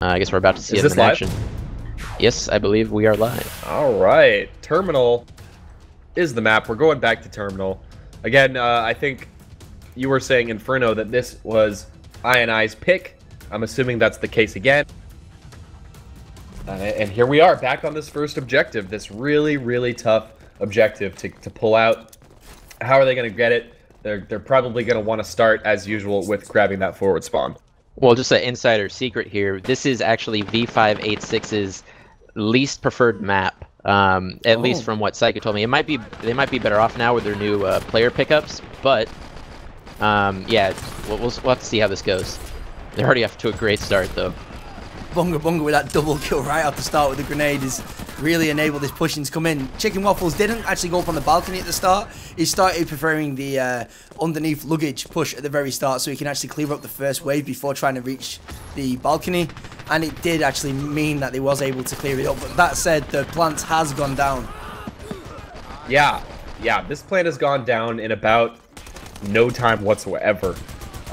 I guess we're about to see Is it this in live? action. Yes, I believe we are live. All right, Terminal is the map. We're going back to Terminal. Again, I think you were saying, Inferno, that this was INI's pick. I'm assuming that's the case again. And here we are, back on this first objective, this really, really tough objective to pull out. How are they going to get it? They're probably going to want to start, as usual, with grabbing that forward spawn. Well, just an insider secret here. This is actually V586's least preferred map. At least from what Psycho told me. They might be better off now with their new player pickups, but yeah, we'll have to see how this goes. They're already off to a great start, though. Bunga Bunga with that double kill right off the start with the grenade has really enabled this pushing to come in. Chicken Waffles didn't actually go up on the balcony at the start. He started preferring the underneath luggage push at the very start so he can actually clear up the first wave before trying to reach the balcony. And it did actually mean that they was able to clear it up. But that said, the plant has gone down. Yeah, this plant has gone down in about no time whatsoever.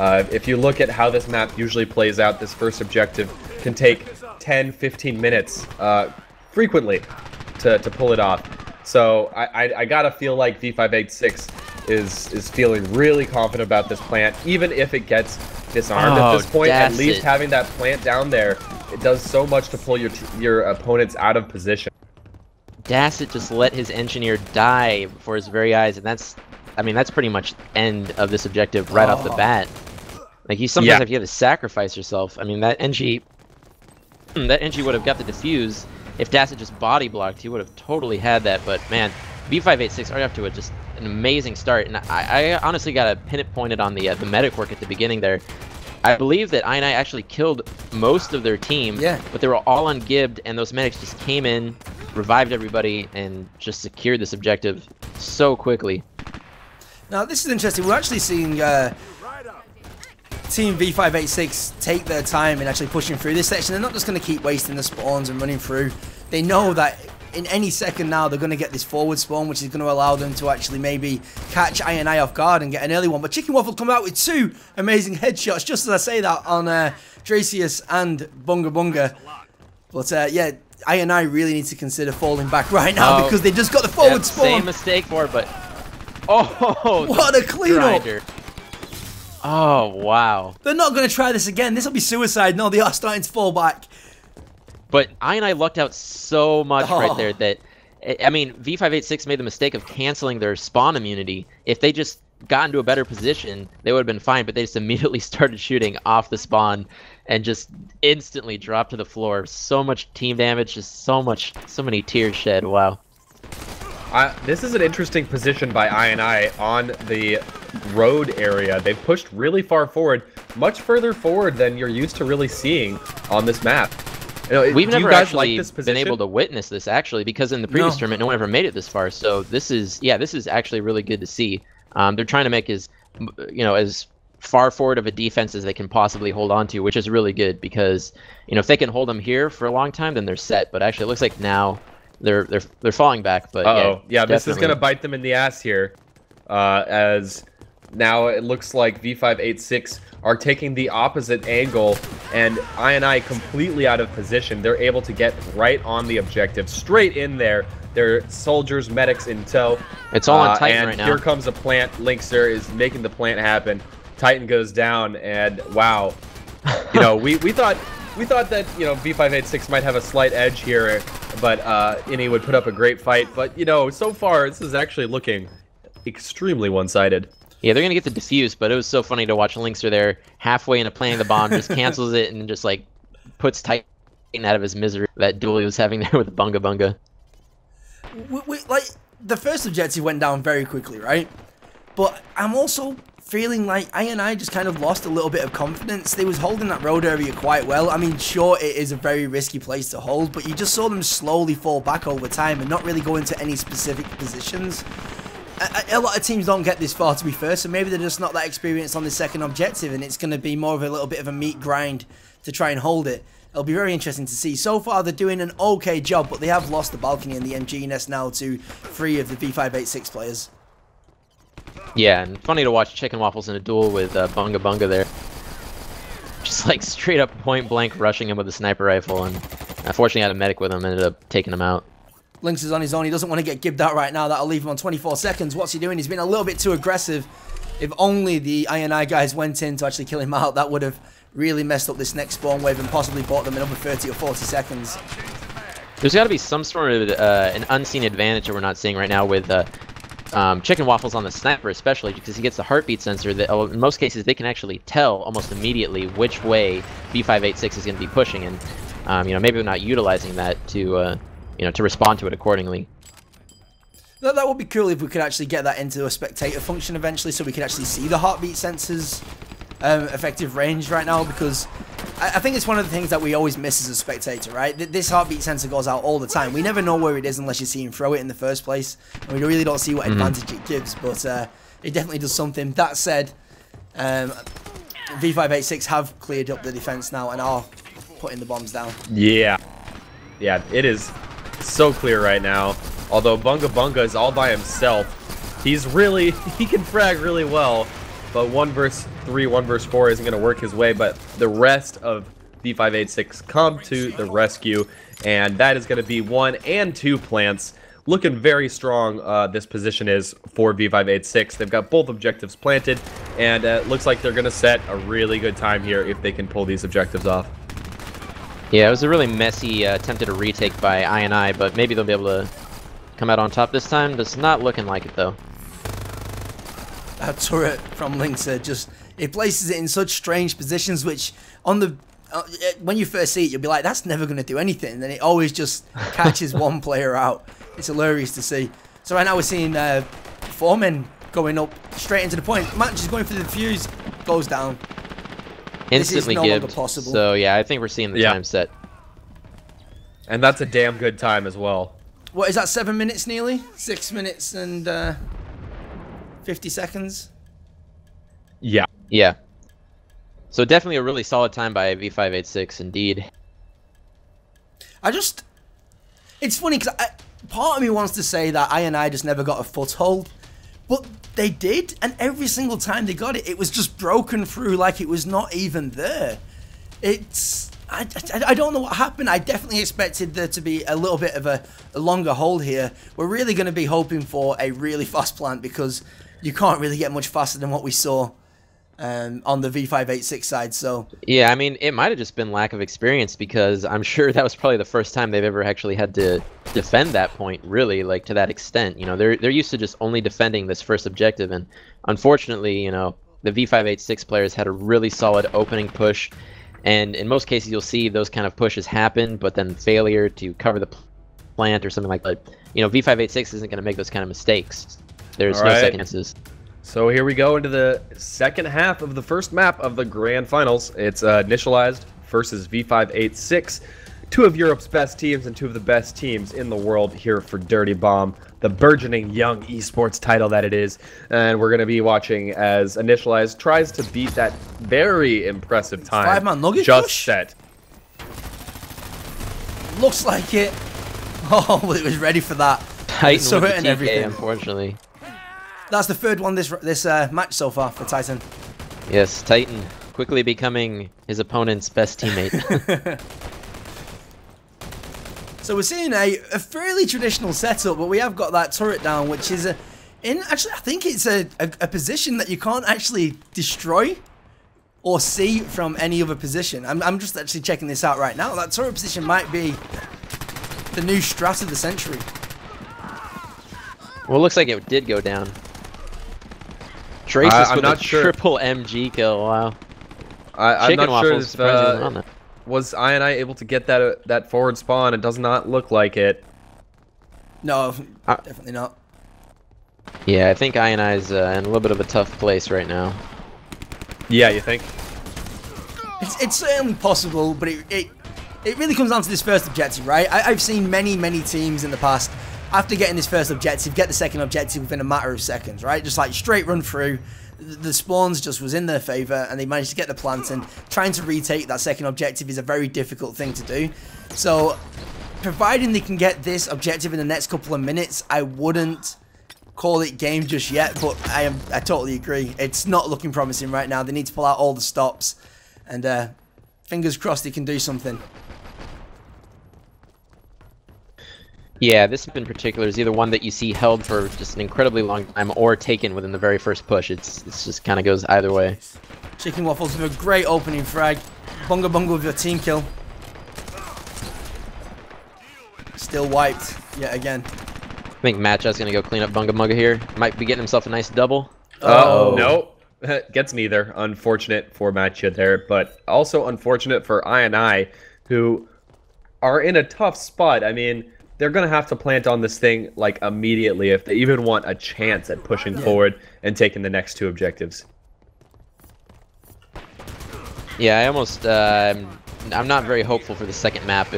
If you look at how this map usually plays out, this first objective can take 10-15 minutes frequently to pull it off. So I gotta feel like V586 is feeling really confident about this plant, even if it gets disarmed at this point. At least having that plant down there, it does so much to pull your opponents out of position. Dasset just let his engineer die before his very eyes, and that's pretty much the end of this objective right off the bat. Like, you sometimes if you have to sacrifice yourself. I mean, that NG would have got the defuse. If Dasset just body blocked, he would have totally had that. But man, V586 already up to just an amazing start, and I honestly got to pin it pointed on the medic work at the beginning there. I believe that INI actually killed most of their team, but they were all ungibbed, and those medics just came in, revived everybody, and just secured this objective so quickly. Now, this is interesting. We're actually seeing Team V586 take their time in actually pushing through this section. They're not just going to keep wasting the spawns and running through. They know that in any second now they're going to get this forward spawn, which is going to allow them to actually maybe catch INI off guard and get an early one. But Chicken Waffle come out with two amazing headshots, just as I say that, on Dracius and Bunga Bunga. But yeah, INI really need to consider falling back right now because they just got the forward spawn. Same mistake for it, but oh, what a cleanup! Oh, wow. They're not going to try this again. This will be suicide. No, they are starting to fall back. But INI lucked out so much right there that, I mean, V586 made the mistake of canceling their spawn immunity. If they just got into a better position, they would have been fine, but they just immediately started shooting off the spawn and just instantly dropped to the floor. So much team damage, just so many tears shed. Wow. This is an interesting position by INI on the road area. They've pushed really far forward, much further forward than you're used to really seeing on this map. You know, We've never actually like been able to witness this, actually, because in the previous tournament, no one ever made it this far. So this is actually really good to see. They're trying to make as far forward of a defense as they can possibly hold on to, which is really good because, if they can hold them here for a long time, then they're set. But actually, it looks like now they're falling back. But yeah, this is gonna bite them in the ass here, as now it looks like V586 are taking the opposite angle, and INI completely out of position. They're able to get right on the objective, straight in there. Their soldiers, medics in tow. It's all on Titan right now. Here comes a plant. Linkster is making the plant happen. Titan goes down, and wow, we thought that V586 might have a slight edge here, but Ini would put up a great fight. But so far this is actually looking extremely one-sided. Yeah, they're gonna get the defuse, but it was so funny to watch Linkster there halfway into planting the bomb, just cancels it and just like puts Titan out of his misery. That duel he was having there with Bunga Bunga. Like, the first objective went down very quickly, right? But I'm also feeling like INI just kind of lost a little bit of confidence. They was holding that road area quite well. I mean, sure, it is a very risky place to hold, but you just saw them slowly fall back over time and not really go into any specific positions. A lot of teams don't get this far, to be fair, so maybe they're just not that experienced on the second objective, and it's going to be more of a little bit of a meat grind to try and hold it. It'll be very interesting to see. So far, they're doing an okay job, but they have lost the balcony and the MG nest now to 3 of the V586 players. Yeah, and funny to watch Chicken Waffles in a duel with Bunga Bunga there. Just just like straight up point blank rushing him with a sniper rifle, and unfortunately had a medic with him, ended up taking him out. Lynx is on his own. He doesn't want to get gibbed out right now. That'll leave him on 24 seconds. What's he doing? He's been a little bit too aggressive. If only the INI guys went in to actually kill him out, that would have really messed up this next spawn wave and possibly bought them another 30 or 40 seconds. There's got to be some sort of an unseen advantage that we're not seeing right now with Chicken Waffles on the sniper, especially because he gets the heartbeat sensor that in most cases they can actually tell almost immediately which way V586 is going to be pushing, and you know, maybe we're not utilizing that to you know, to respond to it accordingly. That would be cool if we could actually get that into a spectator function eventually, so we could actually see the heartbeat sensors effective range right now, because I think it's one of the things that we always miss as a spectator, right? This heartbeat sensor goes out all the time. We never know where it is unless you see him throw it in the first place, and we really don't see what advantage it gives, but it definitely does something. That said, V586 have cleared up the defense now and are putting the bombs down. Yeah, it is so clear right now. Although Bunga Bunga is all by himself, he can frag really well, but 1 versus 3, 1 versus 4 isn't going to work his way, but the rest of V586 come to the rescue, and that is going to be 1 and 2 plants. Looking very strong, this position is for V586. They've got both objectives planted, and it looks like they're going to set a really good time here if they can pull these objectives off. Yeah, it was a really messy attempted a retake by INI, but maybe they'll be able to come out on top this time. It's not looking like it, though. That turret from Lynx just, it places it in such strange positions, which on the when you first see it, you'll be like, that's never going to do anything. And then it always just catches one player out. It's hilarious to see. So right now we're seeing 4 men going up straight into the point. Match is going for the defuse, goes down. Instantly this is no longer gibbed. possible. So yeah, I think we're seeing the time set. And that's a damn good time as well. What is that, 7 minutes nearly? 6 minutes and 50 seconds? Yeah. Yeah. So definitely a really solid time by V586, indeed. It's funny because part of me wants to say that INI just never got a foothold, but they did, and every single time they got it, it was just broken through like it was not even there. I don't know what happened. I definitely expected there to be a little bit of a longer hold here. We're really going to be hoping for a really fast plant, because you can't really get much faster than what we saw on the V586 side. So yeah, I mean, it might have just been lack of experience, because I'm sure that was probably the first time they've ever actually had to defend that point, really, like to that extent. You know, they're used to just only defending this first objective, and unfortunately, you know, the V586 players had a really solid opening push. And in most cases, you'll see those kind of pushes happen, but then failure to cover the plant or something like that. You know, V586 isn't going to make those kind of mistakes. There's no second chances. So here we go into the second half of the first map of the Grand Finals. It's Initialized versus V586. 2 of Europe's best teams and 2 of the best teams in the world here for Dirty Bomb, the burgeoning young esports title that it is. And we're going to be watching as Initialized tries to beat that very impressive time. 5-man nugget just push? set. Looks like it. Oh, well, it was ready for that. Titan So with the and TK, everything. unfortunately. That's the 3rd one this match so far for Titan. Yes, Titan quickly becoming his opponent's best teammate. So we're seeing a fairly traditional setup, but we have got that turret down, which is actually I think it's a position that you can't actually destroy or see from any other position. I'm just actually checking this out right now. That turret position might be the new strat of the century. Well, it looks like it did go down. Traces with not a sure. triple MG kill. Wow. I'm Chicken not sure Waffles if surprised he was on that. was INI able to get that forward spawn. It does not look like it. No, definitely not. Yeah, I think INI's in a little bit of a tough place right now. Yeah, you think? It's certainly possible, but it really comes down to this first objective, right? I've seen many teams in the past, after getting this first objective, get the second objective within a matter of seconds, right? Just like straight run through. The spawns just was in their favor, and they managed to get the plant, and trying to retake that second objective is a very difficult thing to do. So, providing they can get this objective in the next couple of minutes, I wouldn't call it game just yet, but I totally agree. It's not looking promising right now. They need to pull out all the stops and fingers crossed he can do something. Yeah, this in particular is either one that you see held for just an incredibly long time or taken within the very first push. It's just kind of goes either way. Chicken Waffles with a great opening frag. Bunga Bunga with your team kill. Still wiped yet again. I think Matcha's gonna go clean up Bunga Bunga here. Might be getting himself a nice double. Oh, no. Gets me there. Unfortunate for Matcha there, but also unfortunate for I, who are in a tough spot. I mean, they're going to have to plant on this thing, like, immediately if they even want a chance at pushing forward and taking the next 2 objectives. Yeah, I almost, I'm not very hopeful for the second map,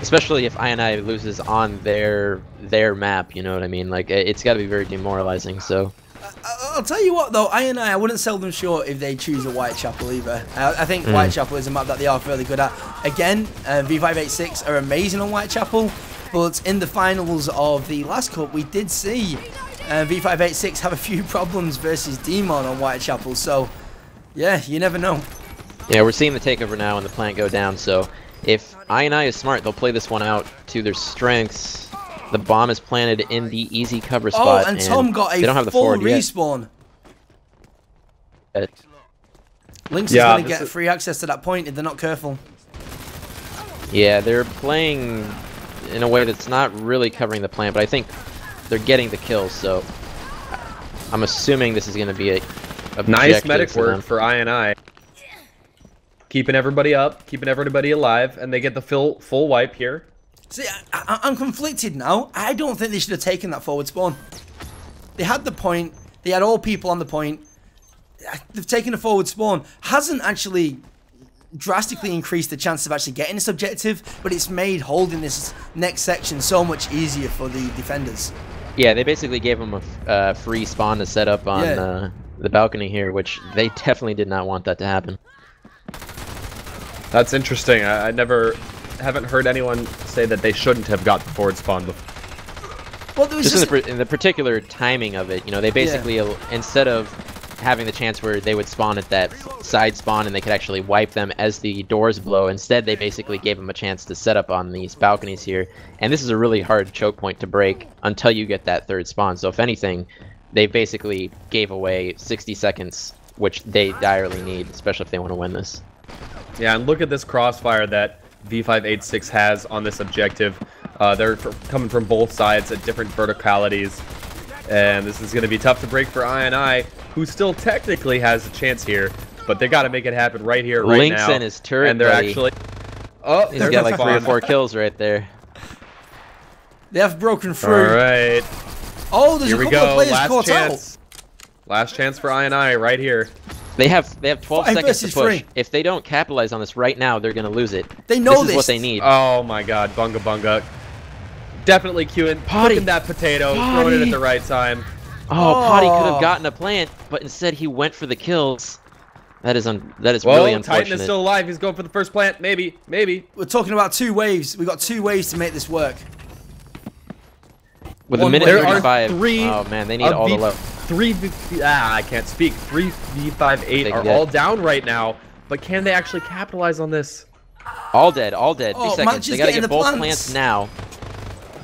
especially if I loses on their map, you know what I mean? Like, it's got to be very demoralizing, so... I'll tell you what, though, I wouldn't sell them short if they choose a Whitechapel either. I think Whitechapel is a map that they are fairly good at. Again, V586 are amazing on Whitechapel, but in the finals of the last cup, we did see V586 have a few problems versus Demon on Whitechapel, so yeah, you never know. Yeah, we're seeing the takeover now and the plant go down, so if I is smart, they'll play this one out to their strengths. The bomb is planted in the easy cover spot. Oh, and Tom got they don't have a the full forward respawn. Yet. Lynx is going to get free access to that point if they're not careful. Yeah, they're playing in a way that's not really covering the plant, but I think they're getting the kills, so I'm assuming this is going to be a nice medic work for I. Keeping everybody up, keeping everybody alive, and they get the full wipe here. See, I'm conflicted now. I don't think they should have taken that forward spawn. They had the point. They had all people on the point. They've taken a forward spawn. Hasn't actually drastically increased the chance of actually getting this objective, but it's made holding this next section so much easier for the defenders. Yeah, they basically gave them a free spawn to set up on the balcony here, which they definitely did not want that to happen. That's interesting. I haven't heard anyone say that they shouldn't have got the forward spawn before. Well, there was just in the particular timing of it, you know, they basically, instead of having the chance where they would spawn at that side spawn and they could actually wipe them as the doors blow, instead they basically gave them a chance to set up on these balconies here. And this is a really hard choke point to break until you get that third spawn. So if anything, they basically gave away 60 seconds, which they direly need, especially if they want to win this. Yeah, and look at this crossfire that V586 has on this objective. They're coming from both sides at different verticalities, and this is going to be tough to break for I, who still technically has a chance here, but they got to make it happen right here, right Lynx now. and his turret, and they're actually... Oh, he's got like 3 or 4 kills right there. They have broken through. All right. Oh, there's a couple of players caught out. Last chance for I right here. They have 12 seconds to push. 3. If they don't capitalize on this right now, they're going to lose it. They know this is what they need. Oh my god, Bunga Bunga. Definitely cooking that potato, throwing it at the right time. Oh, Potty could have gotten a plant, but instead he went for the kills. That is really unfortunate. Titan is still alive. He's going for the first plant. Maybe. We're talking about 2 waves. We've got 2 waves to make this work. With a minute 35. There are 3. Oh man, they need all the love. 3 I can't speak. 3 V58 are all down right now, but can they actually capitalize on this? All dead. 2 seconds. They gotta get both plants now.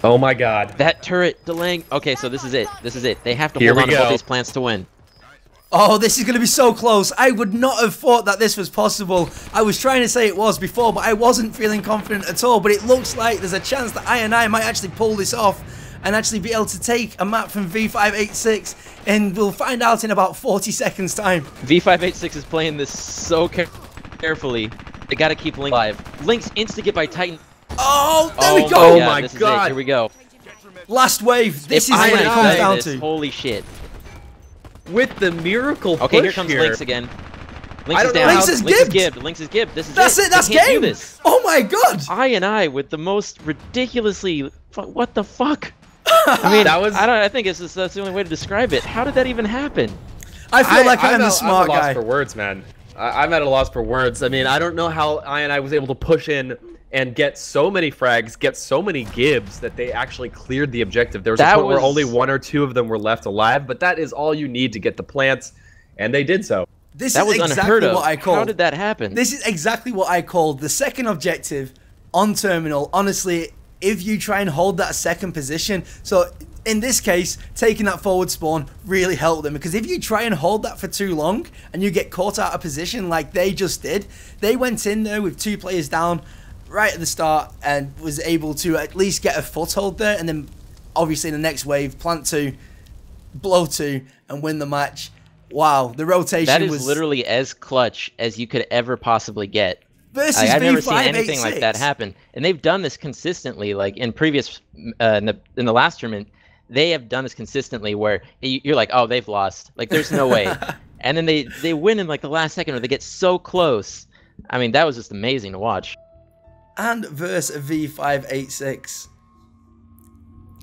Oh my god. That turret delaying. Okay, so this is it. They have to hold on to both these plants to win. Oh, this is going to be so close. I would not have thought that this was possible. I was trying to say it was before, but I wasn't feeling confident at all. But it looks like there's a chance that I might actually pull this off and actually be able to take a map from V586, and we'll find out in about 40 seconds time. V586 is playing this so carefully. They got to keep Lynx alive. Lynx insta-get by Titan. Oh, there we go. Oh my god. Here we go. Last wave. This is what it comes down to. Holy shit. With the miracle push okay, here comes Lynx again. Lynx is down. Lynx is gibbed. Lynx is gibbed. This is That's it. That's game. This. Oh my god. I with the most ridiculously. What the fuck? I mean, I think that's the only way to describe it. How did that even happen? I feel like I'm the smart guy. I'm at a loss for words, man. I'm at a loss for words. I mean, I don't know how I was able to push in and get so many frags, get so many gibs that they actually cleared the objective. There was a point where only 1 or 2 of them were left alive, but that is all you need to get the plants, and they did so. This That is was exactly unheard of. what I called. How did that happen? This is exactly what I called the second objective on terminal. Honestly, if you try and hold that second position, so in this case, taking that forward spawn really helped them, because if you try and hold that for too long and you get caught out of position like they just did, they went in there with 2 players down right at the start and was able to at least get a foothold there, and then obviously in the next wave, plant 2, blow 2, and win the match. Wow, the rotation that is was literally as clutch as you could ever possibly get. versus I've never seen V586. anything like that happen, and they've done this consistently. Like in previous, in the last tournament, they have done this consistently where you're like, oh, they've lost. Like there's no way, and then they win in like the last second, or they get so close. I mean, that was just amazing to watch. And versus V586.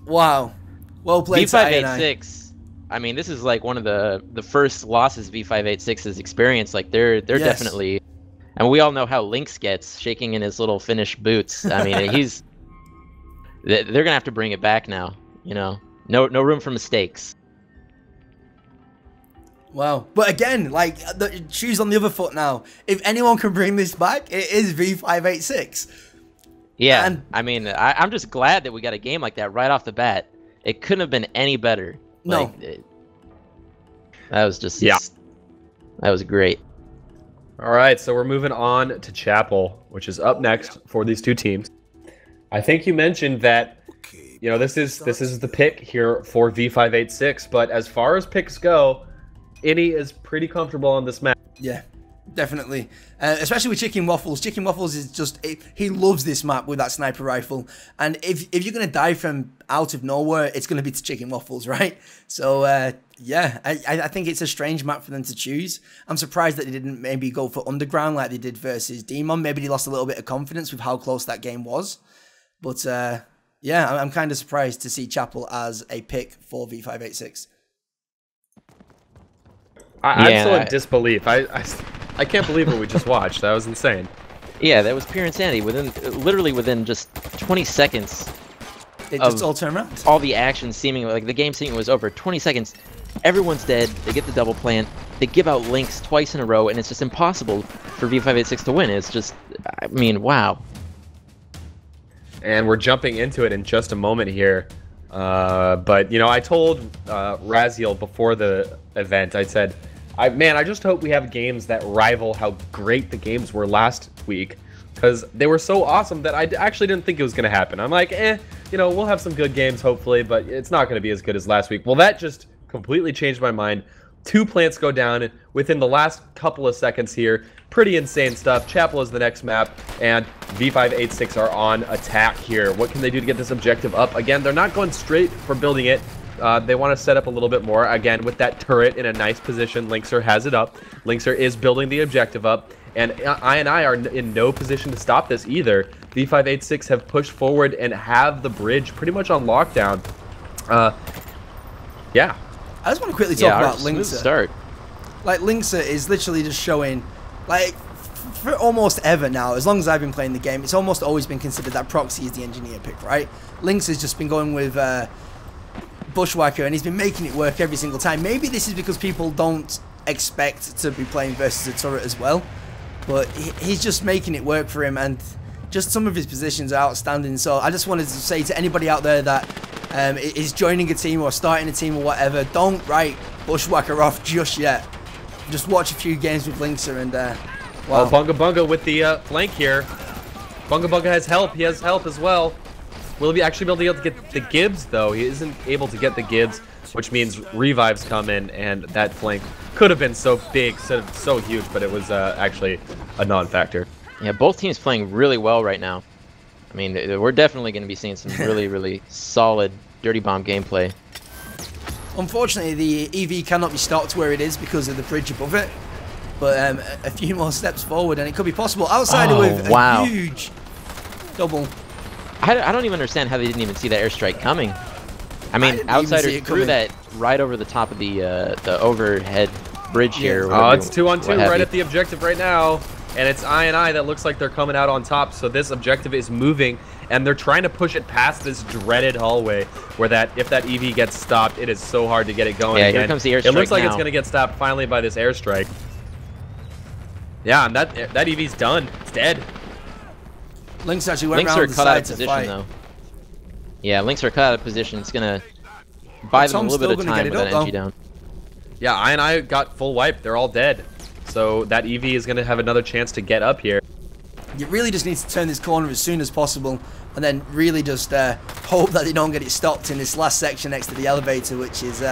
Wow, well played. V586. I mean, this is like one of the first losses V586 has experienced. Like they're Yes. definitely, and we all know how Lynx gets shaking in his little Finnish boots. I mean, they're gonna have to bring it back now. You know, no room for mistakes. Wow. But again, like, the shoes on the other foot now. If anyone can bring this back, it is V586. Yeah, And- I mean, I'm just glad that we got a game like that right off the bat. It couldn't have been any better. No. Like, that was just Yeah. That was great. All right, so we're moving on to Chapel, which is up next for these 2 teams. I think you mentioned that, you know, this is the pick here for V586, but as far as picks go, Innie is pretty comfortable on this map. Yeah, definitely. Especially with Chicken Waffles. Chicken Waffles is just, he loves this map with that sniper rifle. And if you're going to die from out of nowhere, it's going to be to Chicken Waffles, right? So, yeah, I think it's a strange map for them to choose. I'm surprised that they didn't maybe go for Underground like they did versus Demon. Maybe they lost a little bit of confidence with how close that game was. But, yeah, I'm kind of surprised to see Chapel as a pick for V586. I'm still in disbelief. I can't believe what we just watched. That was insane. Yeah, that was pure insanity. Literally within just 20 seconds, It just all turned around. all the action seemingly, like the game seemingly was over. 20 seconds, everyone's dead. They get the double plant. They give out Lynx twice in a row, and it's just impossible for V586 to win. It's just, I mean, wow. And we're jumping into it in just a moment here. But, you know, I told Raziel before the event, I said, man, I just hope we have games that rival how great the games were last week, because they were so awesome that I actually didn't think it was going to happen. I'm like, you know, we'll have some good games, hopefully, but it's not going to be as good as last week. Well, that just completely changed my mind. 2 plants go down within the last couple of seconds here. Pretty insane stuff. Chapel is the next map, and V586 are on attack here. What can they do to get this objective up? Again, they're not going straight for building it. They want to set up a little bit more. Again, with that turret in a nice position, Lynxer has it up. Lynxer is building the objective up, and INI are in no position to stop this either. V586 have pushed forward and have the bridge pretty much on lockdown. Yeah. I just want to quickly talk about smooth Lynxer. start. Like, Lynxer is literally just showing, like, for almost ever now, as long as I've been playing the game, it's almost always been considered that Proxy is the engineer pick, right? Lynx has just been going with Bushwhacker, and he's been making it work every single time. Maybe this is because people don't expect to be playing versus a turret as well, but he's just making it work for him, and just some of his positions are outstanding. So I just wanted to say to anybody out there that is joining a team or starting a team or whatever, don't write Bushwhacker off just yet. Just watch a few games with Lynxer, and wow. Oh, Bunga Bunga with the flank here. Bunga Bunga has help. He has help as well. Will he actually be able to get the Gibbs, though? He isn't able to get the Gibbs, which means revives come in, and that flank could have been so big, so huge, but it was actually a non-factor. Yeah, both teams playing really well right now. I mean, we're definitely going to be seeing some really, really solid Dirty Bomb gameplay. Unfortunately, the EV cannot be stopped where it is because of the bridge above it. But a few more steps forward, and it could be possible. Outsider with a huge double. I don't even understand how they didn't even see that airstrike coming. I mean, Outsider threw that right over the top of the overhead bridge here. Oh, it's 2-on-2 right at the objective right now. And it's INI that looks like they're coming out on top. So this objective is moving, and they're trying to push it past this dreaded hallway where if that EV gets stopped, it is so hard to get it going again. Here comes the airstrike. It looks like it's going to get stopped finally by this airstrike. Yeah, and that EV's done. It's dead. Lynx actually went Lynx around are the cut out side of to position fight. though. Yeah, Lynx are cut out of position. It's gonna buy them a little bit of time with that NG down. Yeah, I got full wipe. They're all dead. So that EV is gonna have another chance to get up here. You really just need to turn this corner as soon as possible, and then really just hope that they don't get it stopped in this last section next to the elevator, which is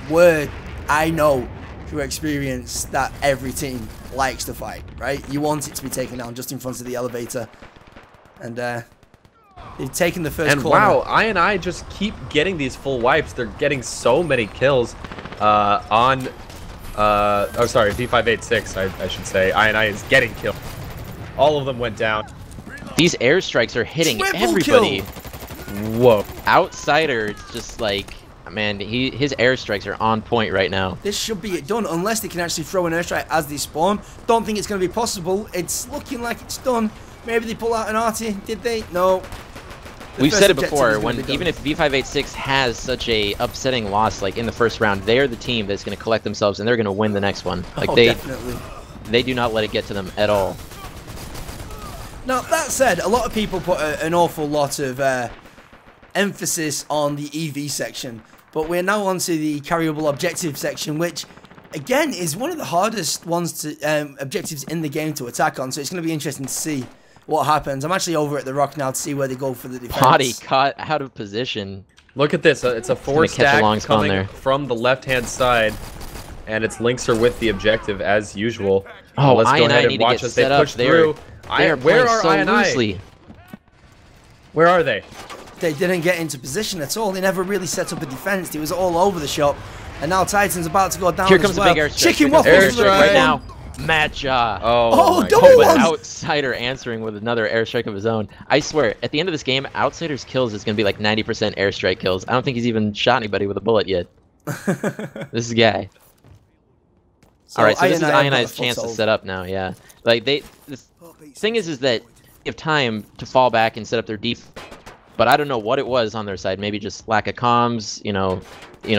where I know through experience that every team likes to fight, right? You want it to be taken down just in front of the elevator, and they've taken the first corner. And wow, INI just keep getting these full wipes. They're getting so many kills on oh sorry, V586 I should say. INI is getting killed. All of them went down. These airstrikes are hitting Triple everybody. kill. Whoa. Outsider, it's just like, man, his airstrikes are on point right now. This should be it done, unless they can actually throw an airstrike as they spawn. Don't think it's going to be possible. It's looking like it's done. Maybe they pull out an arty. Did they? No. We've said it before, when even if V586 has such a upsetting loss like in the first round, they're the team that's going to collect themselves and they're going to win the next one. Like definitely. They do not let it get to them at all. Now, that said, a lot of people put an awful lot of emphasis on the EV section, but we're now on to the carryable objective section, which, again, is one of the hardest ones to objectives in the game to attack on, so it's going to be interesting to see what happens. I'm actually over at the rock now to see where they go for the defense. Body caught out of position. Look at this. It's a 4-stack coming there from the left-hand side, and it's Lynxer with the objective as usual. Oh, let's go ahead and need to watch get as they set up. push through. Where are INI? Where are they? They didn't get into position at all. They never really set up a defense. It was all over the shop. And now Titan's about to go down. Here comes as well. the big airstrike. Chicken waffles right now. Matcha. Oh, double But one. Outsider answering with another airstrike of his own. I swear, at the end of this game, Outsider's kills is going to be like 90% airstrike kills. I don't think he's even shot anybody with a bullet yet. This guy. So all right, so this is INI's INI's chance to set up now. Yeah, like the thing is that they have time to fall back and set up their defense. But I don't know what it was on their side. Maybe just lack of comms. You know,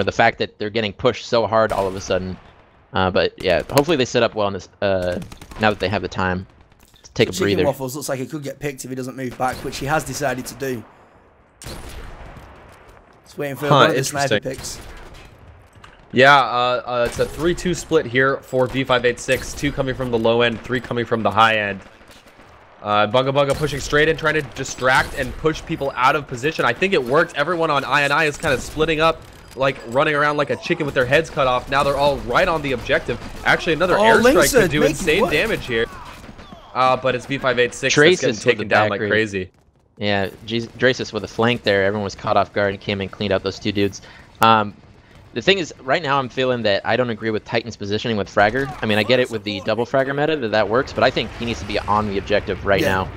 the fact that they're getting pushed so hard all of a sudden. But yeah, hopefully they set up well on this. Now that they have the time to take a breather. Chicken Waffles looks like he could get picked if he doesn't move back, which he has decided to do. Just waiting for one of the sniper picks. Yeah, it's a 3-2 split here for V586. 2 coming from the low end, 3 coming from the high end. Bunga pushing straight in, trying to distract and push people out of position. I think it worked. Everyone on INI is kind of splitting up, like running around like a chicken with their heads cut off. Now they're all right on the objective. Actually, another airstrike could do insane damage here. But it's V586 that's getting taken down like crazy. Yeah, Drasus with a flank there. Everyone was caught off guard and came and cleaned out those 2 dudes. The thing is, right now I'm feeling that I don't agree with Titan's positioning with Fragger. I mean, I get it with the double Fragger meta that works, but I think he needs to be on the objective right now.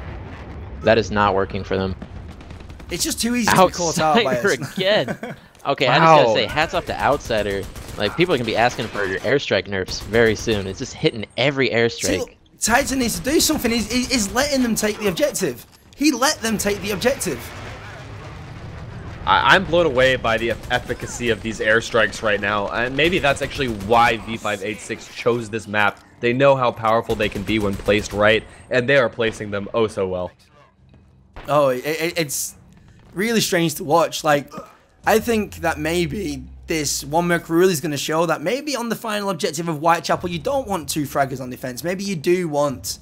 That is not working for them. It's just too easy to be caught out by us. Again. Okay, I just gotta say, hats off to Outsider. Like, people are gonna be asking for your airstrike nerfs very soon. It's just hitting every airstrike. See, Titan needs to do something. He's letting them take the objective. He let them take the objective. I'm blown away by the efficacy of these airstrikes right now, and maybe that's actually why V586 chose this map. They know how powerful they can be when placed right, and they are placing them oh so well. Oh, it's really strange to watch. Like, I think that maybe this one Merc rule is going to show that maybe on the final objective of Whitechapel, you don't want 2 fraggers on defense. Maybe you do want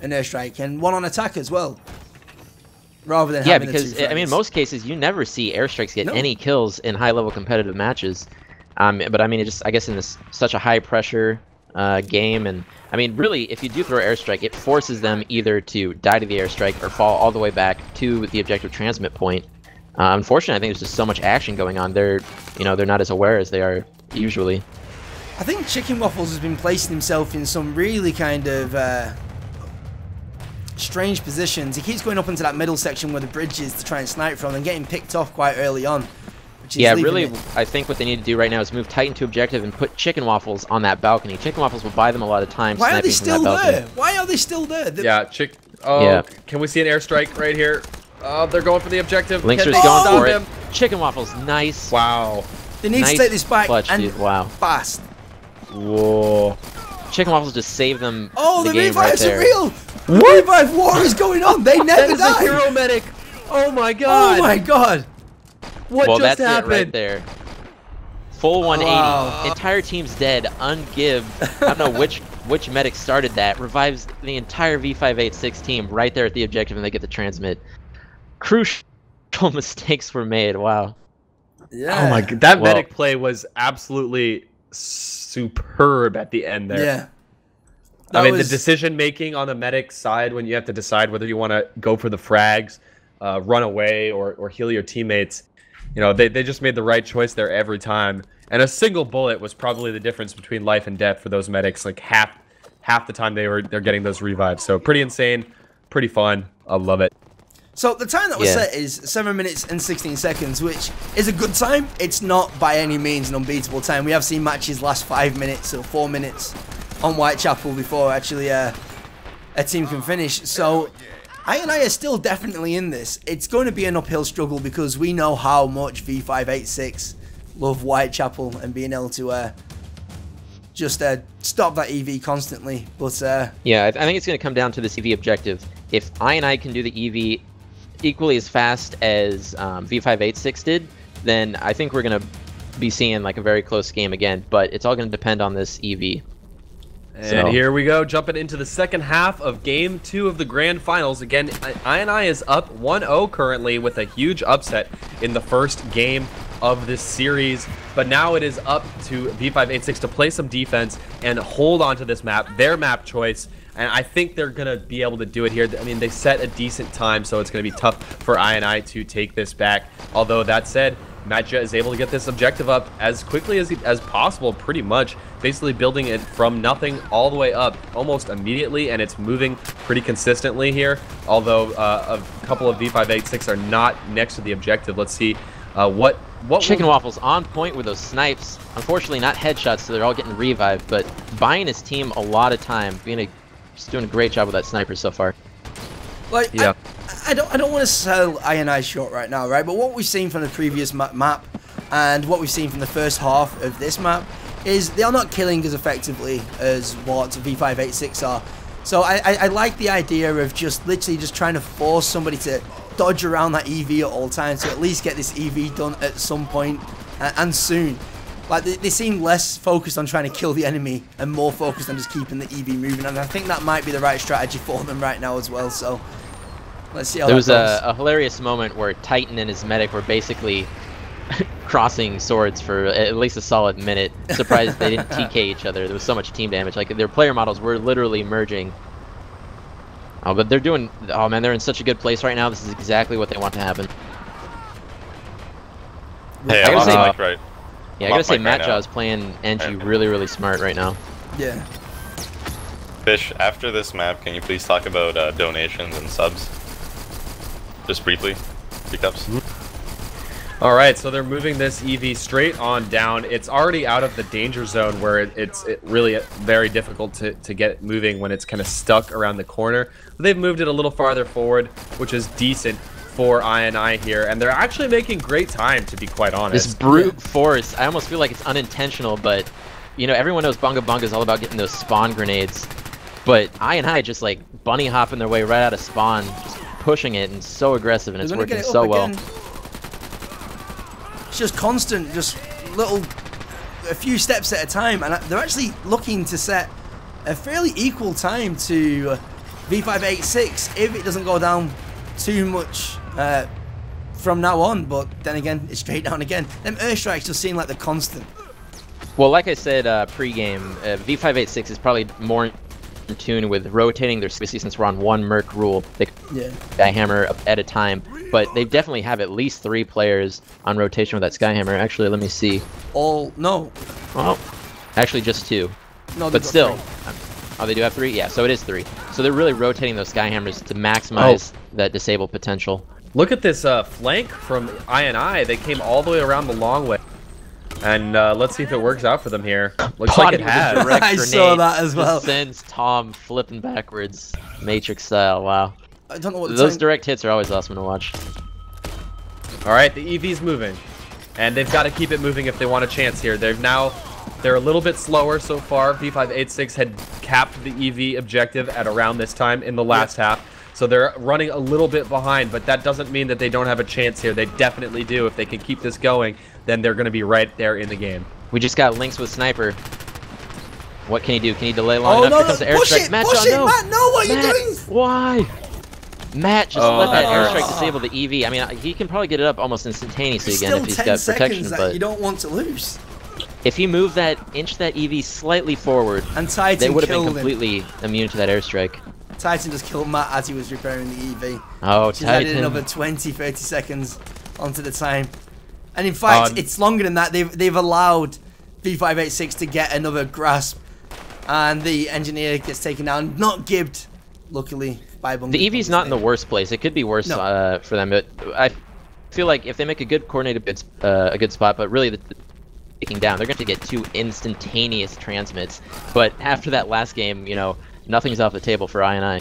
an airstrike and 1 on attack as well. Rather than having because the 2 I mean, in most cases, you never see airstrikes get any kills in high-level competitive matches. But I mean, I guess in this such a high-pressure game, and I mean, really, if you do throw airstrike, it forces them either to die to the airstrike or fall all the way back to the objective transmit point. Unfortunately, I think there's just so much action going on. They're not as aware as they are usually. I think Chicken Waffles has been placing himself in some really kind of strange positions. He keeps going up into that middle section where the bridge is to try and snipe from and getting picked off quite early on. Yeah, really, I think what they need to do right now is move Titan to objective and put Chicken Waffles on that balcony. Chicken Waffles will buy them a lot of time. Why are they still there? Why are they still there? Yeah, can we see an airstrike right here? They're going for the objective. Lynxer's going for it. Chicken Waffles, nice. Wow. They need to take this back clutch, and dude. Wow. fast. Whoa. Chicken Waffles just saved them Oh, the the game right revives are there. real! The revive war is going on! They That never is a die! hero medic. Oh my god. Oh my god! What Well, just that's happened? it right there. Full 180. Wow. Entire team's dead. Ungive. I don't know which medic started that. Revives the entire V586 team right there at the objective, and they get the transmit. Crucial mistakes were made. Wow. Yeah. Oh my god, that Well- medic play was absolutely superb at the end there. Yeah. I mean, was- the decision making on the medic side when you have to decide whether you want to go for the frags, run away, or heal your teammates. You know, they just made the right choice there every time. And a single bullet was probably the difference between life and death for those medics. Like half the time they're getting those revives. So pretty insane, pretty fun. I love it. So the time that was Yeah. set is 7 minutes and 16 seconds, which is a good time. It's not by any means an unbeatable time. We have seen matches last 5 minutes or 4 minutes on Whitechapel before actually a team can finish. So I are still definitely in this. It's going to be an uphill struggle because we know how much V586 love Whitechapel and being able to just stop that EV constantly. But Yeah, I think it's going to come down to this EV objective. If I can do the EV equally as fast as V586 did, then I think we're going to be seeing like a very close game again. But it's all going to depend on this EV. And So- here we go, jumping into the second half of Game 2 of the Grand Finals. Again, INI is up 1-0 currently with a huge upset in the first game of this series. But now it is up to V586 to play some defense and hold on to this map, their map choice. And I think they're going to be able to do it here. I mean, they set a decent time, so it's going to be tough for INI to take this back. Although, that said, Matja is able to get this objective up as quickly as possible, pretty much. Basically building it from nothing all the way up almost immediately, and it's moving pretty consistently here. Although a couple of V586 are not next to the objective. Let's see what Chicken Waffles on point with those snipes. Unfortunately, not headshots, so they're all getting revived. But buying his team a lot of time, just doing a great job with that sniper so far. like, Yeah. I don't want to sell INI short right now, right? But what we've seen from the previous map and what we've seen from the first half of this map is they are not killing as effectively as what V586 are. So I like the idea of just literally just trying to force somebody to dodge around that EV at all times to at least get this EV done at some point and soon. Like they seem less focused on trying to kill the enemy and more focused on just keeping the EV moving, and I think that might be the right strategy for them right now as well. So let's see how There that was goes. a hilarious moment where Titan and his medic were basically crossing swords for at least a solid minute. Surprised they didn't TK each other. There was so much team damage. Like their player models were literally merging. Oh, but they're doing. Oh man, they're in such a good place right now. This is exactly what they want to happen. Hey, I I'm gotta on say- mic right. Yeah, I I'm gotta off say, mic right Matja now. is playing Engie really smart right now. Yeah. Fish, after this map, can you please talk about donations and subs? Just briefly. Recaps. All right, so they're moving this EV straight on down. It's already out of the danger zone where it's really very difficult to get it moving when it's kind of stuck around the corner. But they've moved it a little farther forward, which is decent for INI here. And they're actually making great time, to be quite honest. This brute force, I almost feel like it's unintentional, but you know, everyone knows Bunga Bunga is all about getting those spawn grenades. But INI just like bunny hopping their way right out of spawn, just pushing it and so aggressive, and it's They're gonna working get it so up well. again. It's just constant, just a few steps at a time, and they're actually looking to set a fairly equal time to V586 if it doesn't go down too much from now on. But then again, it's straight down again. Them airstrikes just seem like the constant. Well, like I said pre-game, V586 is probably more in tune with rotating their space since we're on one Merc rule. They Yeah. Skyhammer at a time, but they definitely have at least 3 players on rotation with that Skyhammer. Actually, let me see. No. Well, actually just 2. No, But still, oh, they do have 3? Yeah, so it is 3. So they're really rotating those Skyhammers to maximize that disable potential. Look at this flank from INI. They came all the way around the long way. And let's see if it works out for them here. Looks like it Potty with a has. direct I saw grenade that as well. just sends Tom flipping backwards, Matrix style. Wow. I don't know what the Those time- direct hits are always awesome to watch. All right, the EV's moving. And they've got to keep it moving if they want a chance here. They've now They're a little bit slower so far. V586 had capped the EV objective at around this time in the last half. So they're running a little bit behind, but that doesn't mean that they don't have a chance here. They definitely do. If they can keep this going, then they're going to be right there in the game. We just got Lynx with Sniper. What can he do? Can he delay long enough? No, Here comes the airstrike. Matt, push it, Matt, no, what are you doing? Why? Matt just let that airstrike disable the EV. I mean, he can probably get it up almost instantaneously again if he's got protection. But you don't want to lose. If he moved that EV slightly forward, and Titan they would have been completely immune to that airstrike. Titan just killed Matt as he was repairing the EV. Oh, She's added another 20-30 seconds onto the time. And in fact, it's longer than that. They've allowed V586 to get another grasp. And the engineer gets taken down. Not gibbed, luckily, by Bungie. The EV's not in the worst place. It could be worse for them. But I feel like if they make a good coordinated a good spot, but really taking down, they're going to get 2 instantaneous transmits. But after that last game, you know, nothing's off the table for INI.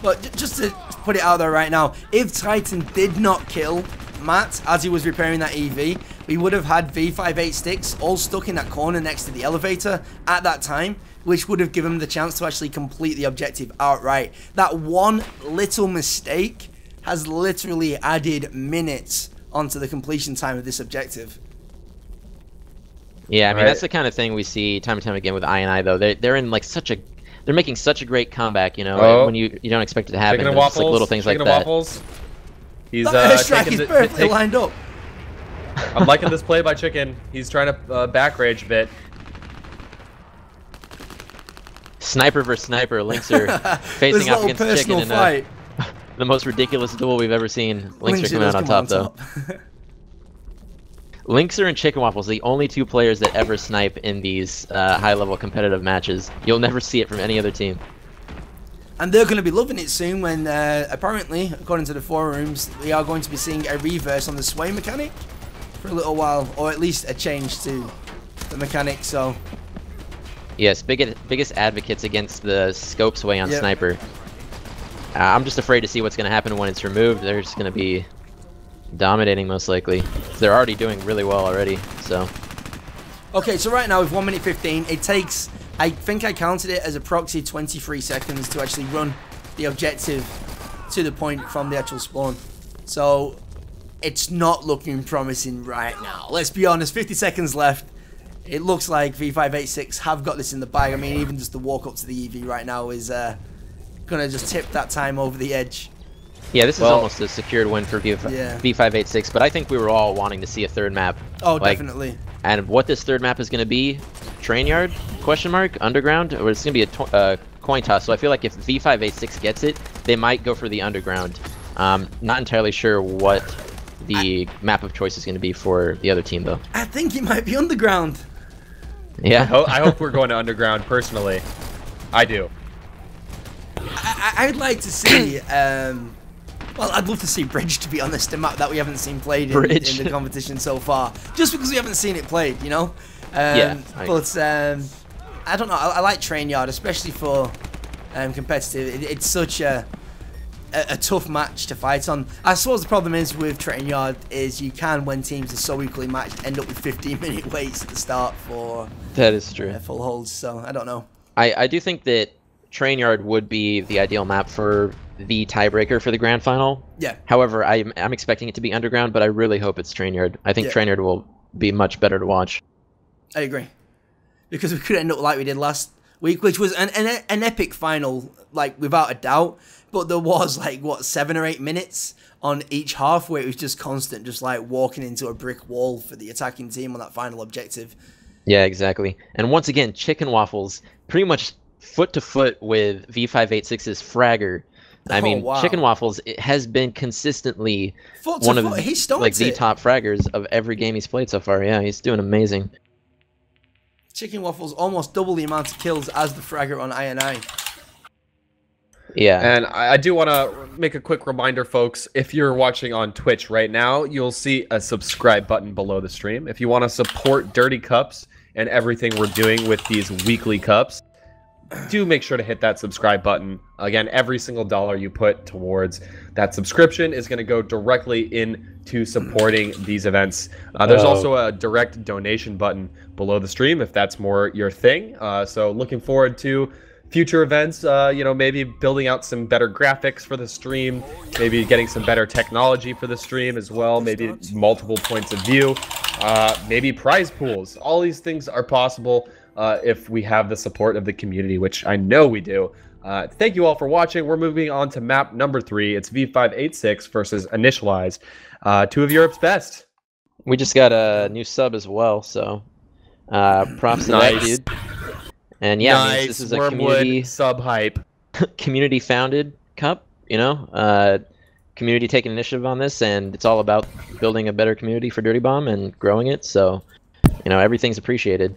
But just to put it out there right now, if Titan did not kill Matt as he was repairing that EV, we would have had V586 all stuck in that corner next to the elevator at that time, which would have given them the chance to actually complete the objective outright. That one little mistake has literally added minutes onto the completion time of this objective. Yeah, I mean, that's the kind of thing we see time and time again with INI, though. They're in like they're making such a great comeback, you know, when you don't expect it to happen. Chicken and waffles, waffles, like little things like that. Waffles. He's he's perfectly lined up. I'm liking this play by Chicken. He's trying to back rage a bit. Sniper versus Sniper. Lynxer facing off against Chicken in the most ridiculous duel we've ever seen. Lynxer coming out on top, though. Lynxer and Chicken Waffles, the only 2 players that ever snipe in these high-level competitive matches. You'll never see it from any other team. And they're going to be loving it soon when, apparently, according to the forums, we are going to be seeing a reverse on the sway mechanic for a little while, or at least a change to the mechanic, so... Yes, biggest advocates against the scope sway on Sniper. I'm just afraid to see what's going to happen when it's removed. They're just going to be dominating, most likely. They're already doing really well already, so... Okay, so right now with 1 minute 15, it takes... I think I counted it as a proxy 23 seconds to actually run the objective to the point from the actual spawn. So, it's not looking promising right now. Let's be honest, 50 seconds left. It looks like V586 have got this in the bag. I mean, even just the walk up to the EV right now is going to just tip that time over the edge. Yeah, this is almost a secured win for V586, but I think we were all wanting to see a third map. Oh, definitely. And what this third map is going to be, Train Yard, question mark, Underground, or it's going to be a coin toss. So I feel like if V586 gets it, they might go for the Underground. Not entirely sure what the map of choice is going to be for the other team, though. I think it might be Underground. Yeah. I hope we're going to Underground, personally. I do. I'd like to see... well, I'd love to see Bridge, to be honest, a map that we haven't seen played in the competition so far. Just because we haven't seen it played, you know? But, I don't know, I like Train Yard, especially for competitive. It's such a tough match to fight on. I suppose the problem is with Train Yard is you can, when teams are so equally matched, end up with 15-minute waits at the start for that is true. Full holds, so I don't know. I do think that Train Yard would be the ideal map for the tiebreaker for the grand final. Yeah. However, I'm expecting it to be Underground, but I really hope it's Train Yard. I think Train Yard will be much better to watch. I agree. Because we could end up like we did last week, which was an epic final, like, without a doubt. But there was, like, what, 7 or 8 minutes on each half where it was just constant, just, like, walking into a brick wall for the attacking team on that final objective. Yeah, exactly. And once again, Chicken Waffles pretty much foot to foot with V586's Fragger. I mean, Chicken Waffles has been consistently one of the top fraggers of every game he's played so far. Yeah, he's doing amazing. Chicken Waffles almost double the amount of kills as the fragger on INI. Yeah. And I do want to make a quick reminder, folks. If you're watching on Twitch right now, you'll see a subscribe button below the stream. If you want to support Dirty Cups and everything we're doing with these weekly cups, do make sure to hit that subscribe button. Again, every single dollar you put towards that subscription is going to go directly into supporting these events. There's also a direct donation button below the stream if that's more your thing. So looking forward to future events, you know, maybe building out some better graphics for the stream, maybe getting some better technology for the stream as well, maybe multiple points of view, maybe prize pools. All these things are possible if we have the support of the community, which I know we do. Thank you all for watching. We're moving on to map number 3. It's V586 versus Initialize, 2 of Europe's best. We just got a new sub as well, so props to that dude. And yeah, I mean, this is a community sub hype, community founded cup. You know, community taking initiative on this, and it's all about building a better community for Dirty Bomb and growing it. So, you know, everything's appreciated.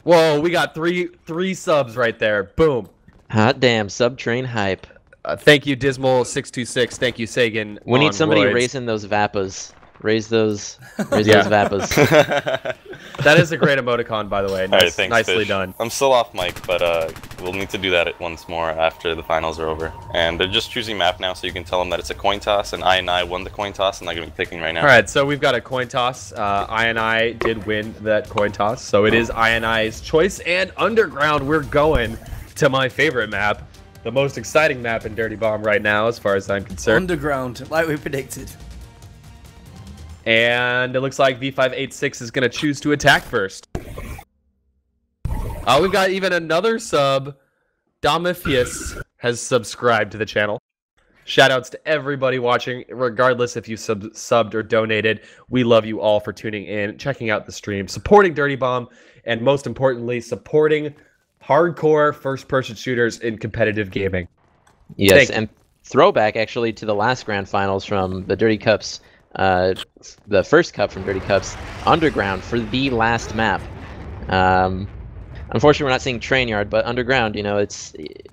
Whoa, we got three subs right there. Boom. Hot damn, sub train hype. Thank you, Dismal626. Thank you, Sagan. We need somebody raising those Vappas. Raise those Vappas. That is a great emoticon, by the way. All right, thanks, nicely Fish. done. I'm still off mic, but we'll need to do that once more after the finals are over. And they're just choosing map now, so you can tell them that it's a coin toss, and I won the coin toss, and they're going to be picking right now. All right, so we've got a coin toss. I did win that coin toss, so it is I's choice. And Underground, we're going to my favorite map, the most exciting map in Dirty Bomb right now, as far as I'm concerned. Underground, like we predicted. And it looks like V586 is going to choose to attack first. We've got even another sub. Domifius has subscribed to the channel. Shoutouts to everybody watching, regardless if you subbed or donated. We love you all for tuning in, checking out the stream, supporting Dirty Bomb, and most importantly, supporting hardcore first-person shooters in competitive gaming. Yes, and throwback actually to the last grand finals from the Dirty Cups. The first cup from Dirty Cups, Underground for the last map. Unfortunately, we're not seeing Train Yard, but Underground, you know,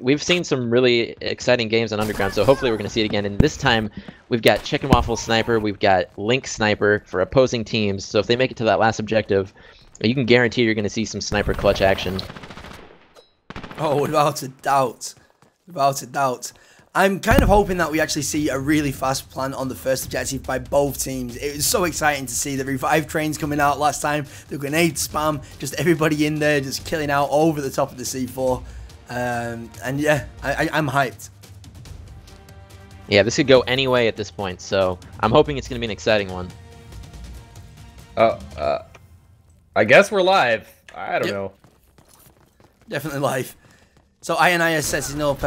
we've seen some really exciting games on Underground, so hopefully we're going to see it again. And this time, we've got Chicken Waffle Sniper, we've got Link Sniper for opposing teams. So if they make it to that last objective, you can guarantee you're going to see some sniper clutch action. Oh, without a doubt. Without a doubt. I'm kind of hoping that we actually see a really fast plan on the first objective by both teams. It was so exciting to see the revive trains coming out last time, the grenade spam, just everybody in there just killing out over the top of the C4. And yeah, I'm hyped. Yeah, this could go any way at this point, so I'm hoping it's going to be an exciting one. I guess we're live. I don't know. Definitely live. So INI is setting up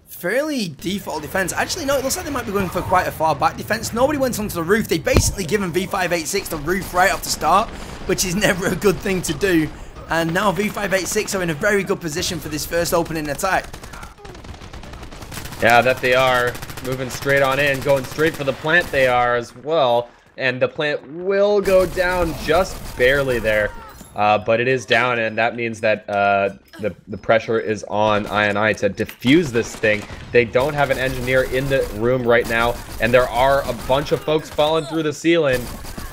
fairly default defense. Actually, no, it looks like they might be going for quite a far back defense. Nobody went onto the roof. They basically given V586 the roof right off the start, which is never a good thing to do. And now V586 are in a very good position for this first opening attack. Yeah, that they are. Moving straight on in, going straight for the plant they are as well. And the plant will go down just barely there. But it is down, and that means that the pressure is on INI to defuse this thing. They don't have an engineer in the room right now, and there are a bunch of folks falling through the ceiling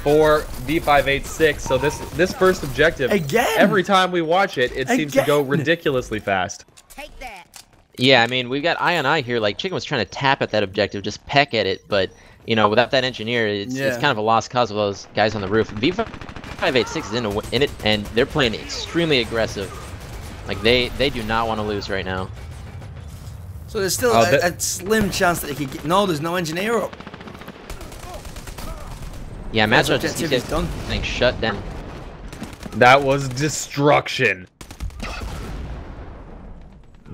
for V586. So this first objective, again, every time we watch it, it seems to go ridiculously fast. Take that. Yeah, I mean, we've got INI here. Like, Chicken was trying to tap at that objective, just peck at it, but, you know, without that engineer, it's kind of a lost cause with those guys on the roof. V586 is in it, and they're playing extremely aggressive. Like, they do not want to lose right now. So there's still a slim chance that they could get... No, there's no engineer up. Yeah, Mazda just keeps getting shut down. That was destruction.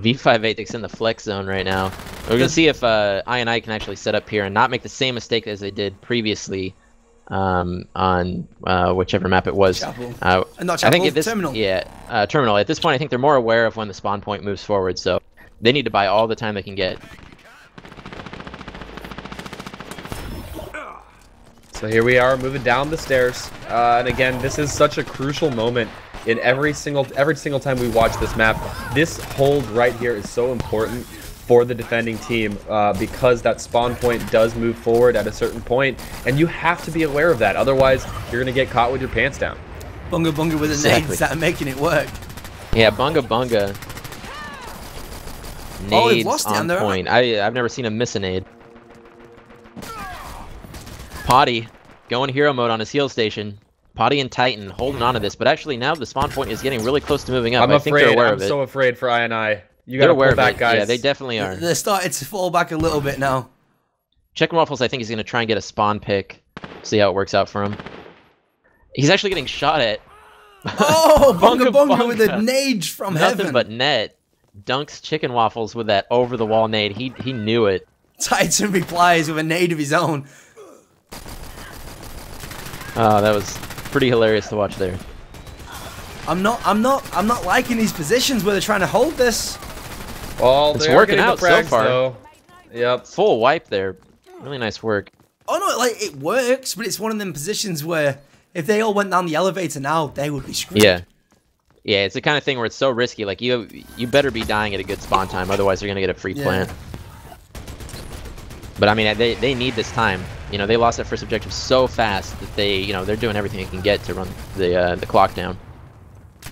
V586 in the flex zone right now. We're gonna see if INI can actually set up here and not make the same mistake as they did previously on whichever map it was. Not Chapel, I think at this, Terminal. Yeah, Terminal. At this point, I think they're more aware of when the spawn point moves forward, so they need to buy all the time they can get. So here we are moving down the stairs, and again, this is such a crucial moment in every single time we watch this map. This hold right here is so important for the defending team because that spawn point does move forward at a certain point, and you have to be aware of that. Otherwise, you're gonna get caught with your pants down. Bunga Bunga with the nades that are making it work. Yeah, Bunga Bunga. Oh, they've Nades lost it, on and they're point. I've never seen him miss a nade. Potty going hero mode on his heal station. Potty and Titan holding on to this, but actually now the spawn point is getting really close to moving up. I think they're aware of it. I'm so afraid for INI. You They're gotta aware pull back, of it. guys. Yeah, they definitely are. They're starting to fall back a little bit now. Chicken Waffles, I think, is going to try and get a spawn pick. See how it works out for him. He's actually getting shot at. Oh, Bunga Bunga Bunga. with a nade from Nothing heaven. but net. Dunks Chicken Waffles with that over-the-wall nade. He knew it. Titan replies with a nade of his own. Oh, that was pretty hilarious to watch there. I'm not liking these positions where they're trying to hold this. Well, It's they are working getting out the so frags, far. though. Yep. Full wipe there. Really nice work. Oh no, like it works, but it's one of them positions where if they all went down the elevator now, they would be screwed. Yeah. Yeah, it's the kind of thing where it's so risky. Like, you better be dying at a good spawn time, otherwise they're going to get a free plant. But, I mean, they need this time. You know, they lost that first objective so fast that they, you know, they're doing everything they can get to run the clock down.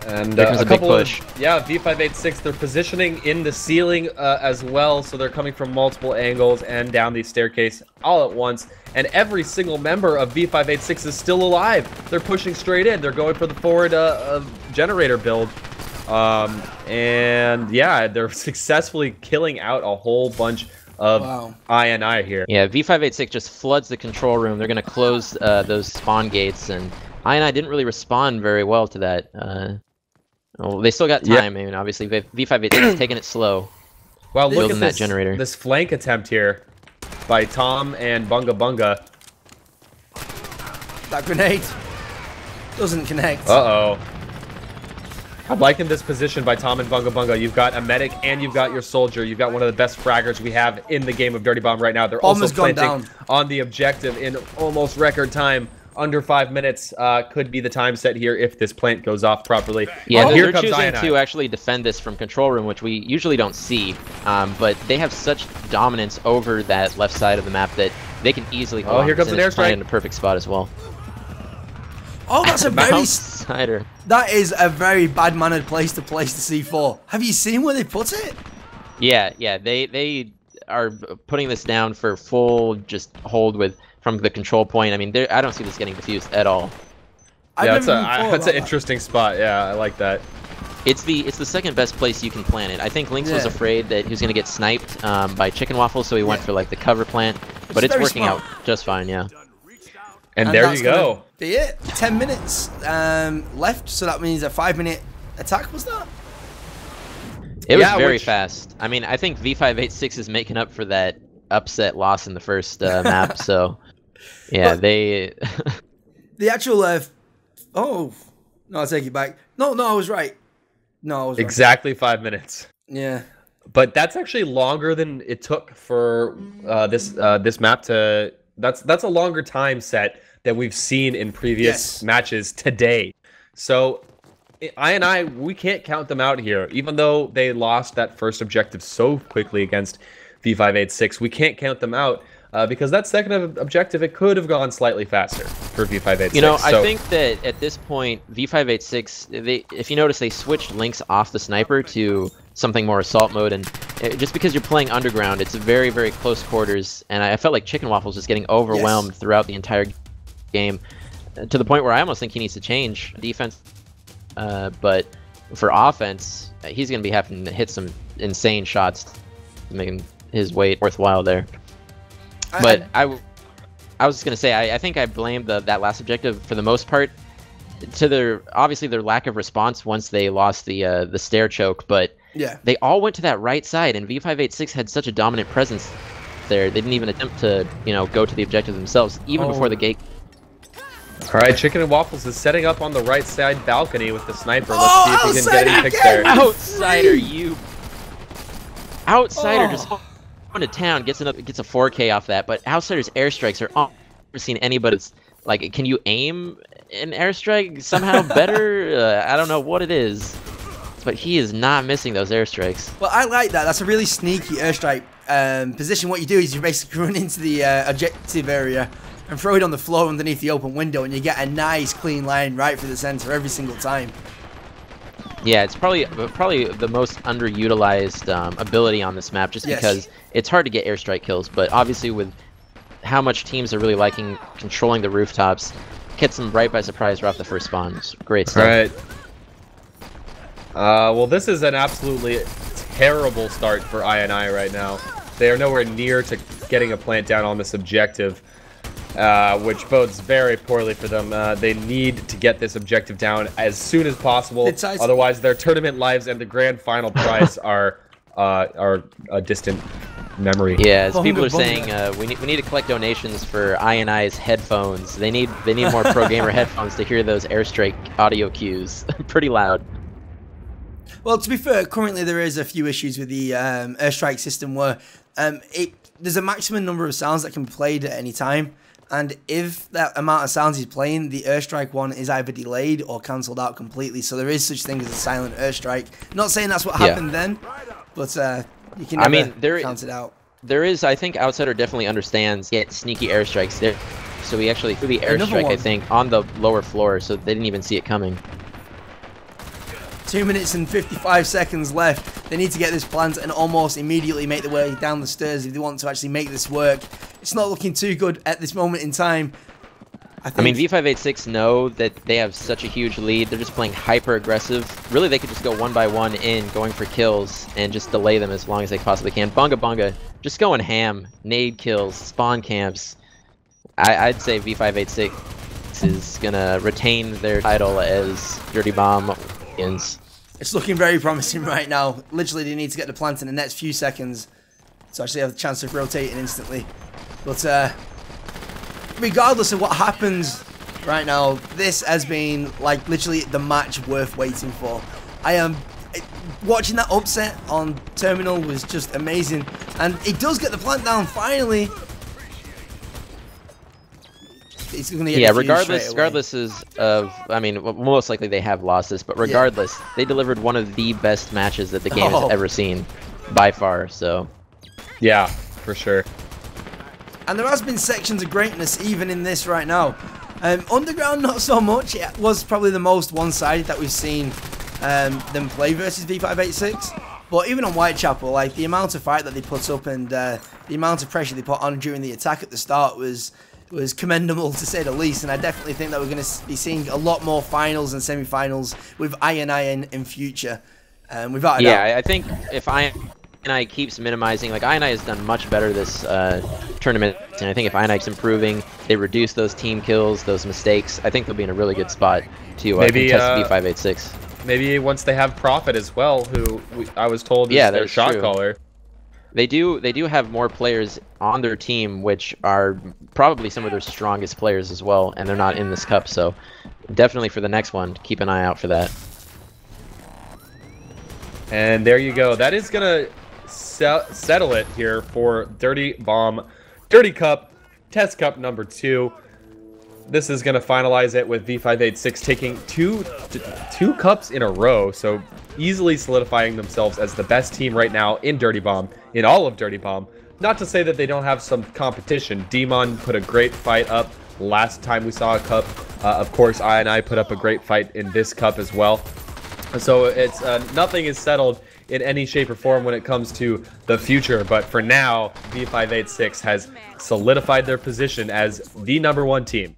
And There comes a a big couple push. of V586, they're positioning in the ceiling as well, so they're coming from multiple angles and down the staircase all at once. And every single member of V586 is still alive. They're pushing straight in. They're going for the forward generator build. And yeah, they're successfully killing out a whole bunch of INI here. Yeah, V586 just floods the control room. They're going to close those spawn gates, and INI didn't really respond very well to that. Well, they still got time. I mean, obviously, V586 is taking it slow. Well, look Building at that generator. this flank attempt here by Tom and Bunga Bunga. That grenade doesn't connect. Uh-oh. I'm liking this position by Tom and Bunga Bunga. You've got a medic and you've got your soldier. You've got one of the best fraggers we have in the game of Dirty Bomb right now. They're Bomb also has gone planting down. on the objective in almost record time. Under 5 minutes could be the time set here if this plant goes off properly. Yeah, Here they're comes choosing INI. to actually defend this from control room, which we usually don't see. But they have such dominance over that left side of the map that they can easily hold on. here comes an It's playing airstrike. in a perfect spot as well. Oh, that's a very Outsider. that is a very bad mannered place to place the C4. Have you seen where they put it? Yeah, they are putting this down for full just hold with from the control point. I mean, I don't see this getting diffused at all. Yeah, I've never even thought that's about an that. interesting spot. Yeah, I like that. It's the second best place you can plant it. I think Lynx was Yeah. afraid that he was going to get sniped by Chicken Waffle, so he went for like the cover plant. But it's very working smart. out just fine. Yeah. And And there that's you go. gonna Be it. 10 minutes left, so that means a 5-minute attack. Was that? It was Yeah, very which- fast. I mean, I think V586 is making up for that upset loss in the first map. So, yeah, But- they. The actual. Oh, no, I'll take it back. No, I was right. No, I was right. Exactly 5 minutes. Yeah. But that's actually longer than it took for this map to. That's a longer time set that we've seen in previous Yes. matches today. So I we can't count them out here, even though they lost that first objective so quickly against V586. We can't count them out because that second objective, it could have gone slightly faster for V586. You know, I So- think that at this point, V586, if you notice, they switched Lynx off the sniper to something more assault mode, and just because you're playing underground, it's very, very close quarters, and I felt like Chicken Waffles just getting overwhelmed throughout the entire game, to the point where I almost think he needs to change defense, but for offense, he's going to be having to hit some insane shots to make his weight worthwhile there. But I was just gonna say, I think I blamed that last objective for the most part to their lack of response once they lost the stair choke. But Yeah. they all went to that right side, and V586 had such a dominant presence there. They didn't even attempt to go to the objective themselves, even before the gate. All right, Chicken and Waffles is setting up on the right side balcony with the sniper. Let's see if he can get any picks there. Outsider, you outsider just going to town gets a 4K off that. But Outsider's airstrikes are never seen anybody's like. Can you aim an airstrike somehow better? I don't know what it is, but he is not missing those airstrikes. Well, I like that. That's a really sneaky airstrike position. What you do is you basically run into the objective area and throw it on the floor underneath the open window, and you get a nice clean line right through the center every single time. Yeah, it's probably the most underutilized ability on this map, just Yes. because it's hard to get airstrike kills. But obviously, with how much teams are really liking controlling the rooftops, gets them right by surprise right off the first spawn. It's great stuff. All right. Well, this is an absolutely terrible start for INI right now. They are nowhere near to getting a plant down on this objective, which bodes very poorly for them. They need to get this objective down as soon as possible. Otherwise, their tournament lives and the grand final prize are a distant memory. Yeah, as people are saying, we need to collect donations for INI's headphones. They need more pro gamer headphones to hear those airstrike audio cues. Pretty loud. Well, to be fair, currently there is a few issues with the airstrike system where there's a maximum number of sounds that can be played at any time, and if that amount of sounds is playing, the airstrike one is either delayed or cancelled out completely. So there is such thing as a silent airstrike. Not saying that's what happened then, but you can never count it out. There is, I think, Outsider definitely understands get sneaky airstrikes there. So we actually threw the airstrike, I think, on the lower floor, so they didn't even see it coming. 2 minutes and 55 seconds left. They need to get this plant and almost immediately make their way down the stairs if they want to actually make this work. It's not looking too good at this moment in time. I mean, V586 know that they have such a huge lead. They're just playing hyper aggressive. Really, they could just go one by one in, going for kills, and just delay them as long as they possibly can. Bunga Bunga, just going ham. Nade kills, spawn camps. I'd say V586 is going to retain their title as Dirty Bomb wins. It's looking very promising right now. Literally, they need to get the plant in the next few seconds to actually have the chance of rotating instantly. But regardless of what happens right now, this has been like literally the match worth waiting for. Watching that upset on Terminal was just amazing, and it does get the plant down finally. It's gonna get regardless of, I mean, most likely they have losses, but regardless, they delivered one of the best matches that the game has ever seen, by far. So, yeah, for sure. And there has been sections of greatness even in this right now. Underground, not so much. It was probably the most one-sided that we've seen them play versus V586. But even on Whitechapel, like the amount of fight that they put up and the amount of pressure they put on during the attack at the start was commendable, to say the least. And I definitely think that we're going to be seeing a lot more finals and semi-finals with INI in future. Without a doubt. Yeah, I think if INI keeps minimizing, like INI has done much better this tournament, and I think if INI keeps improving, they reduce those team kills, those mistakes, I think they'll be in a really good spot to contest V586. Maybe once they have Prophet as well, who I was told is their shot caller. They do have more players on their team, which are probably some of their strongest players as well, and they're not in this cup, so definitely for the next one, keep an eye out for that. And there you go. That is going to settle it here for Dirty Bomb Dirty Cup, Test Cup number 2. This is going to finalize it with V586 taking two cups in a row, so easily solidifying themselves as the best team right now in Dirty Bomb, in all of Dirty Bomb. Not to say that they don't have some competition. Demon put a great fight up last time we saw a cup. Of course, INI put up a great fight in this cup as well. So it's nothing is settled in any shape or form when it comes to the future. But for now, V586 has solidified their position as the #1 team.